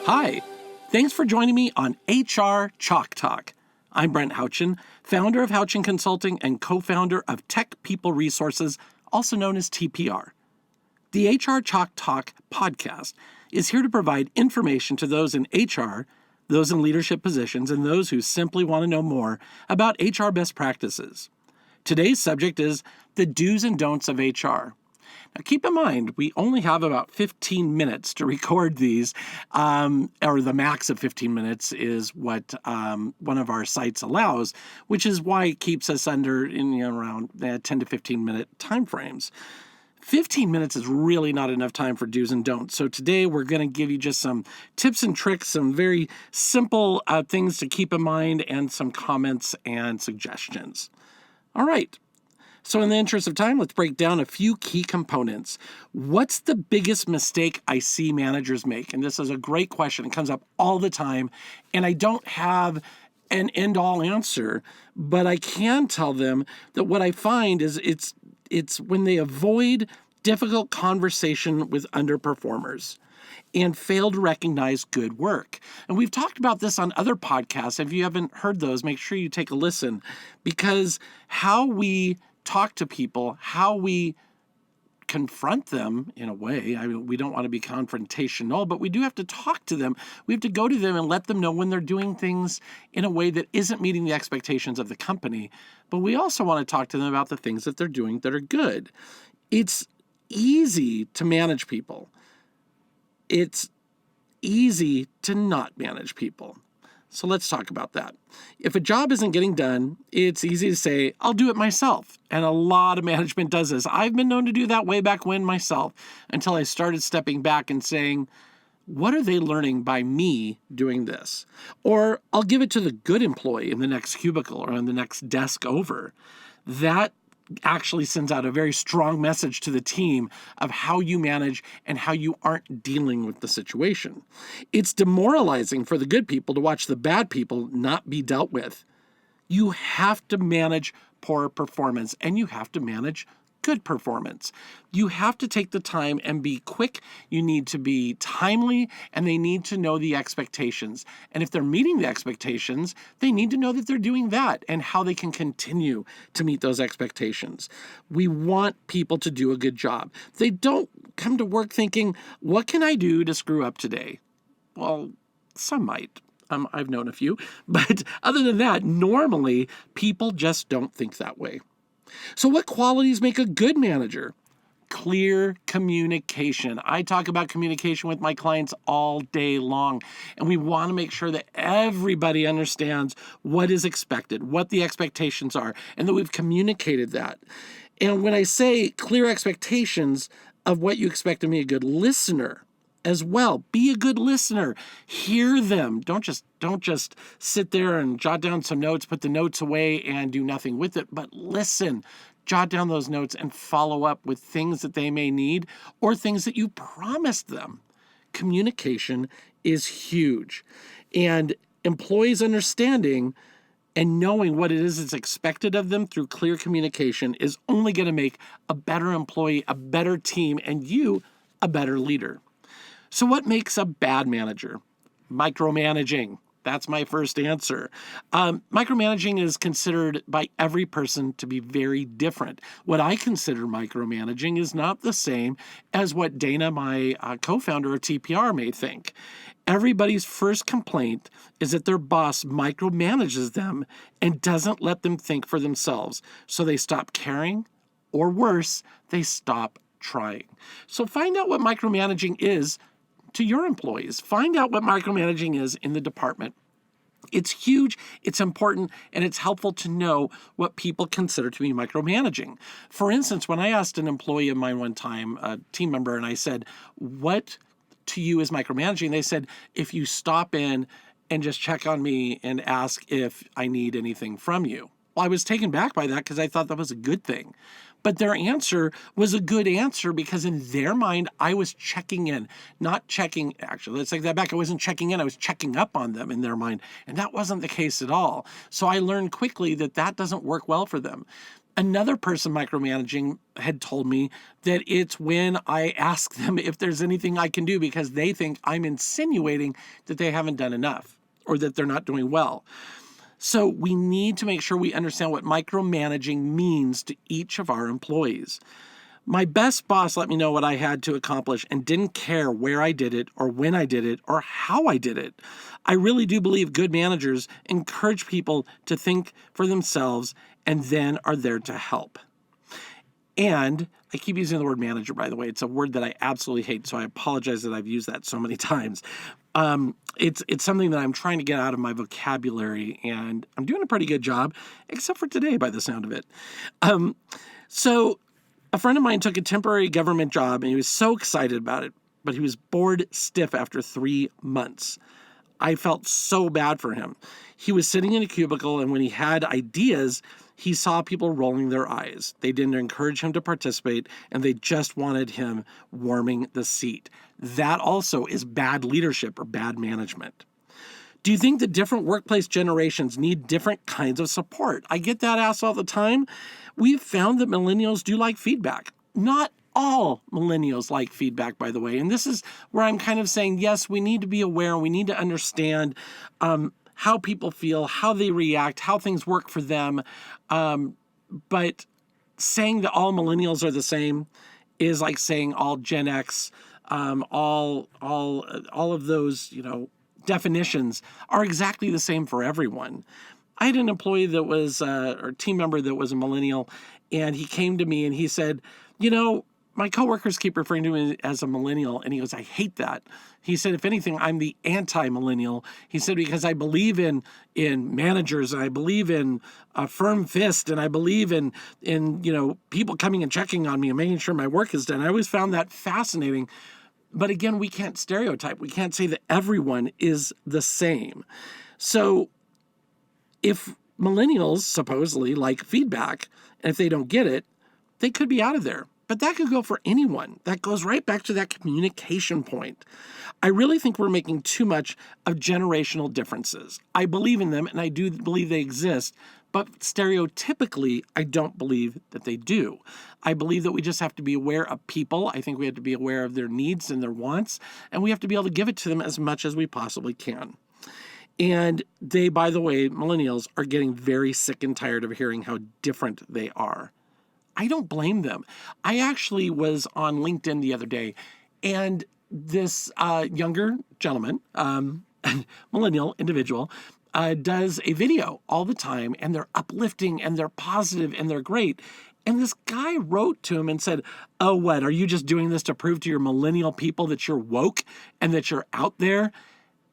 Hi, thanks for joining me on HR Chalk Talk. I'm Brent Houchin, founder of Houchin Consulting and co-founder of Tech People Resources, also known as TPR. The HR Chalk Talk podcast is here to provide information to those in HR, those in leadership positions, and those who simply want to know more about HR best practices. Today's subject is the do's and don'ts of HR. Now, keep in mind, we only have about 15 minutes to record these, or the max of 15 minutes is what one of our sites allows, which is why it keeps us under around 10 to 15 minute time frames. 15 minutes is really not enough time for do's and don'ts. So today we're going to give you just some tips and tricks, some very simple things to keep in mind, and some comments and suggestions. All right. So in the interest of time, let's break down a few key components. What's the biggest mistake I see managers make? And this is a great question. It comes up all the time, and I don't have an end-all answer, but I can tell them that what I find is it's when they avoid difficult conversation with underperformers and fail to recognize good work. And we've talked about this on other podcasts. If you haven't heard those, make sure you take a listen, because how we talk to people, how we confront them in a way. I mean, we don't want to be confrontational, but we do have to talk to them. We have to go to them and let them know when they're doing things in a way that isn't meeting the expectations of the company. But we also want to talk to them about the things that they're doing that are good. It's easy to manage people. It's easy to not manage people. So let's talk about that. If a job isn't getting done, it's easy to say, I'll do it myself. And a lot of management does this. I've been known to do that way back when myself, until I started stepping back and saying, what are they learning by me doing this? Or I'll give it to the good employee in the next cubicle or on the next desk over. That actually sends out a very strong message to the team of how you manage and how you aren't dealing with the situation. It's demoralizing for the good people to watch the bad people not be dealt with. You have to manage poor performance, and you have to manage good performance. You have to take the time and be quick. You need to be timely, and they need to know the expectations. And if they're meeting the expectations, they need to know that they're doing that and how they can continue to meet those expectations. We want people to do a good job. They don't come to work thinking, what can I do to screw up today? Well, some might. I've known a few. But other than that, normally people just don't think that way. So what qualities make a good manager? Clear communication. I talk about communication with my clients all day long, and we want to make sure that everybody understands what is expected, what the expectations are, and that we've communicated that. And when I say clear expectations of what you expect of me, a good listener as well. Be a good listener. Hear them. Don't just sit there and jot down some notes, put the notes away and do nothing with it, but listen. Jot down those notes and follow up with things that they may need or things that you promised them. Communication is huge. And employees understanding and knowing what it is that's expected of them through clear communication is only going to make a better employee, a better team, and you a better leader. So what makes a bad manager? Micromanaging. That's my first answer. Micromanaging is considered by every person to be very different. What I consider micromanaging is not the same as what Dana, my co-founder of TPR, may think. Everybody's first complaint is that their boss micromanages them and doesn't let them think for themselves. So they stop caring, or worse, they stop trying. So find out what micromanaging is to your employees. Find out what micromanaging is in the department. It's huge, it's important, and it's helpful to know what people consider to be micromanaging. For instance, when I asked an employee of mine one time, a team member, and I said, what to you is micromanaging? They said, if you stop in and just check on me and ask if I need anything from you. Well, I was taken back by that because I thought that was a good thing. But their answer was a good answer because in their mind, I was checking in, not checking. Actually, let's take that back. I wasn't checking in. I was checking up on them in their mind. And that wasn't the case at all. So I learned quickly that that doesn't work well for them. Another person micromanaging had told me that it's when I ask them if there's anything I can do because they think I'm insinuating that they haven't done enough or that they're not doing well. So we need to make sure we understand what micromanaging means to each of our employees. My best boss let me know what I had to accomplish and didn't care where I did it or when I did it or how I did it. I really do believe good managers encourage people to think for themselves and then are there to help. And I keep using the word manager, by the way. It's a word that I absolutely hate, so I apologize that I've used that so many times. It's something that I'm trying to get out of my vocabulary, and I'm doing a pretty good job, except for today, by the sound of it. So a friend of mine took a temporary government job, and he was so excited about it, but he was bored stiff after 3 months. I felt so bad for him. He was sitting in a cubicle, and when he had ideas, he saw people rolling their eyes. They didn't encourage him to participate, and they just wanted him warming the seat. That also is bad leadership or bad management. Do you think the different workplace generations need different kinds of support? I get that asked all the time. We've found that millennials do like feedback. Not all millennials like feedback, by the way. And this is where I'm kind of saying, yes, we need to be aware. We need to understand how people feel, how they react, how things work for them. But saying that all millennials are the same is like saying all Gen X, all of those, definitions are exactly the same for everyone. I had an employee that was, or team member that was a millennial, and he came to me and he said, my coworkers keep referring to me as a millennial, and he goes, I hate that. He said, if anything, I'm the anti-millennial. He said, because I believe in managers, and I believe in a firm fist, and I believe in people coming and checking on me and making sure my work is done. I always found that fascinating. But again, we can't stereotype. We can't say that everyone is the same. So if millennials supposedly like feedback, and if they don't get it, they could be out of there. But that could go for anyone. That goes right back to that communication point. I really think we're making too much of generational differences. I believe in them, and I do believe they exist, but stereotypically, I don't believe that they do. I believe that we just have to be aware of people. I think we have to be aware of their needs and their wants, and we have to be able to give it to them as much as we possibly can. And they, by the way, millennials are getting very sick and tired of hearing how different they are. I don't blame them. I actually was on LinkedIn the other day, and this younger gentleman, millennial individual, does a video all the time, and they're uplifting, and they're positive, and they're great. And this guy wrote to him and said, oh, what, are you just doing this to prove to your millennial people that you're woke and that you're out there?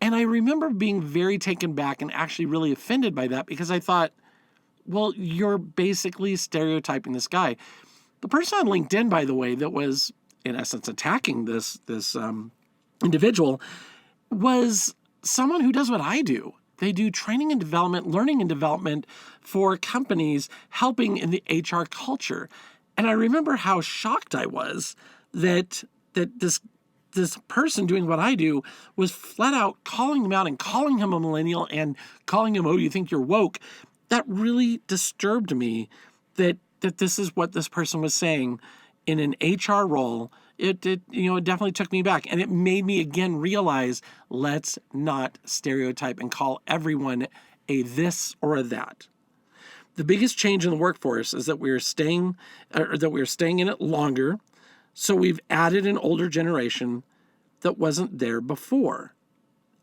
And I remember being very taken back and actually really offended by that because I thought, well, you're basically stereotyping this guy. The person on LinkedIn, by the way, that was, in essence, attacking this individual was someone who does what I do. They do training and development, learning and development for companies, helping in the HR culture. And I remember how shocked I was that this person doing what I do was flat out calling him out and calling him a millennial and calling him, oh, you think you're woke? That really disturbed me that this is what this person was saying in an HR role. It definitely took me back, and it made me again realize, let's not stereotype and call everyone a this or a that. The biggest change in the workforce is that we are staying in it longer. So we've added an older generation that wasn't there before.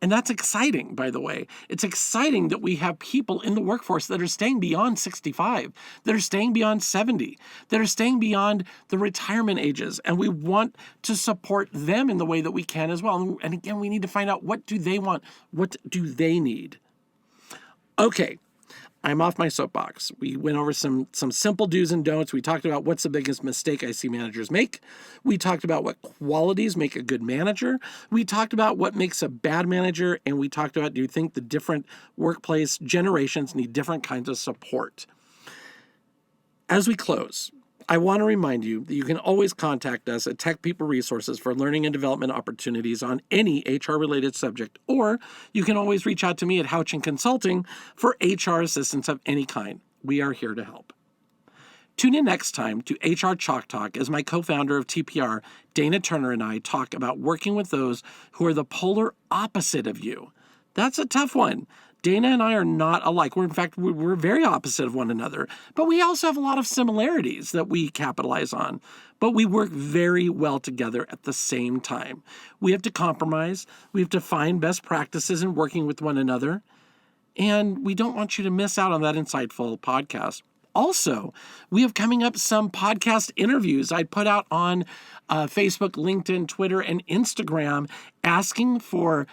And that's exciting, by the way. It's exciting that we have people in the workforce that are staying beyond 65, that are staying beyond 70, that are staying beyond the retirement ages. And we want to support them in the way that we can as well. And again, we need to find out, what do they want? What do they need? Okay, I'm off my soapbox. We went over some simple do's and don'ts. We talked about what's the biggest mistake I see managers make. We talked about what qualities make a good manager. We talked about what makes a bad manager. And we talked about, do you think the different workplace generations need different kinds of support? As we close, I want to remind you that you can always contact us at Tech People Resources for learning and development opportunities on any HR-related subject, or you can always reach out to me at Houchin Consulting for HR assistance of any kind. We are here to help. Tune in next time to HR Chalk Talk as my co-founder of TPR, Dana Turner, and I talk about working with those who are the polar opposite of you. That's a tough one. Dana and I are not alike. We're very opposite of one another, but we also have a lot of similarities that we capitalize on. But we work very well together at the same time. We have to compromise. We have to find best practices in working with one another. And we don't want you to miss out on that insightful podcast. Also, we have coming up some podcast interviews I put out on Facebook, LinkedIn, Twitter, and Instagram asking for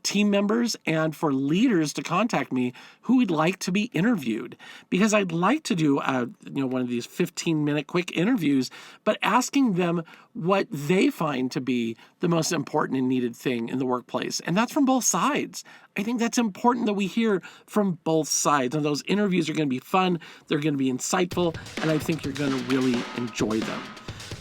team members and for leaders to contact me who would like to be interviewed, because I'd like to do one of these 15-minute quick interviews, but asking them what they find to be the most important and needed thing in the workplace. And that's from both sides. I think that's important that we hear from both sides. And those interviews are going to be fun. They're going to be insightful. And I think you're going to really enjoy them.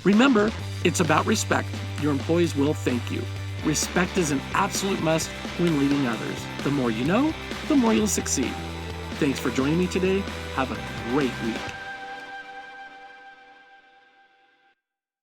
Remember, it's about respect. Your employees will thank you. Respect is an absolute must when leading others. The more you know, the more you'll succeed. Thanks for joining me today. Have a great week.